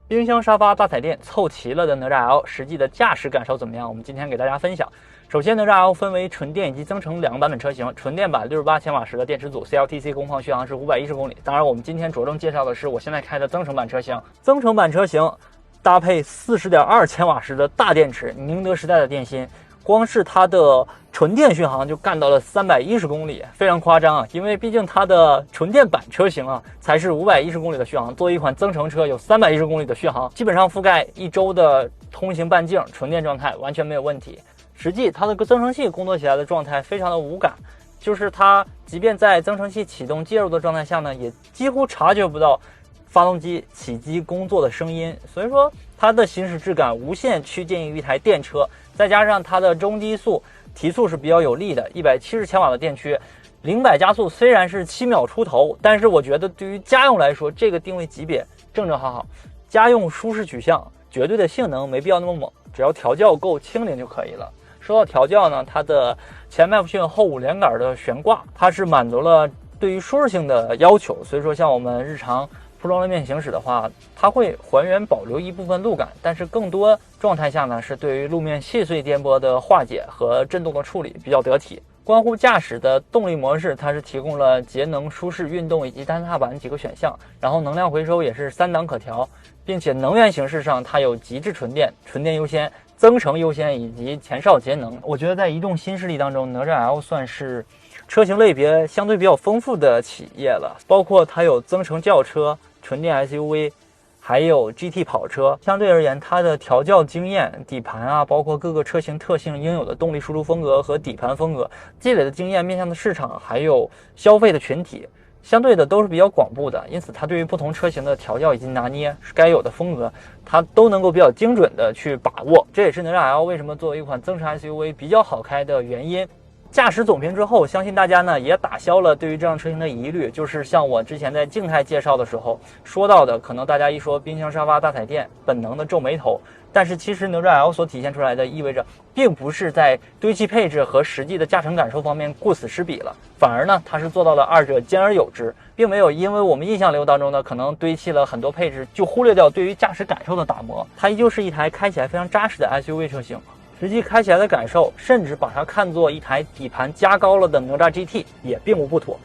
冰箱、沙发、大彩电凑齐了的哪吒 L 实际的驾驶感受怎么样？我们今天给大家分享。首先，哪吒 L 分为纯电以及增程两个版本车型。纯电版68千瓦时的电池组 ，CLTC 工况续航是510公里。当然，我们今天着重介绍的是我现在开的增程版车型。增程版车型搭配40.2千瓦时的大电池，宁德时代的电芯。光是它的纯电续航就干到了310公里，非常夸张啊！因为毕竟它的纯电版车型啊，才是510公里的续航。作为一款增程车，有310公里的续航，基本上覆盖1周的通行半径，纯电状态完全没有问题。实际它的增程器工作起来的状态非常的无感，就是它即便在增程器启动介入的状态下呢，也几乎察觉不到发动机起机工作的声音，所以说它的行驶质感无限趋近于一台电车。再加上它的中低速提速是比较有力的，170千瓦的电驱，0-100加速虽然是7秒出头，但是我觉得对于家用来说，这个定位级别正正好好。家用舒适取向，绝对的性能没必要那么猛，只要调教够轻灵就可以了。说到调教呢，它的前麦弗逊后5连杆的悬挂，它是满足了对于舒适性的要求，所以说像我们日常铺装路面行驶的话，它会还原保留一部分路感，但是更多状态下呢，是对于路面细碎颠簸的化解和震动的处理比较得体。关乎驾驶的动力模式，它是提供了节能、舒适、运动以及单踏板几个选项，然后能量回收也是3档可调，并且能源形式上它有极致纯电、纯电优先、增程优先以及前哨节能。我觉得在移动新势力当中，哪吒 L 算是车型类别相对比较丰富的企业了，包括它有增程轿车、纯电 SUV， 还有 GT 跑车。相对而言，它的调教经验、底盘啊，包括各个车型特性应有的动力输出风格和底盘风格积累的经验，面向的市场还有消费的群体，相对的都是比较广布的。因此，它对于不同车型的调教以及拿捏该有的风格，它都能够比较精准的去把握。这也是哪吒 L 为什么作为一款增程 SUV 比较好开的原因。驾驶总评之后，相信大家呢也打消了对于这辆车型的疑虑，就是像我之前在静态介绍的时候说到的，可能大家一说冰箱、沙发、大彩电，本能的皱眉头。但是其实哪吒 L 所体现出来的意味着，并不是在堆砌配置和实际的驾乘感受方面顾此失彼了，反而呢，它是做到了二者兼而有之，并没有因为我们印象流当中呢可能堆砌了很多配置，就忽略掉对于驾驶感受的打磨。它依旧是一台开起来非常扎实的 SUV 车型。实际开起来的感受，甚至把它看作一台底盘加高了的哪吒 GT 也并无不妥。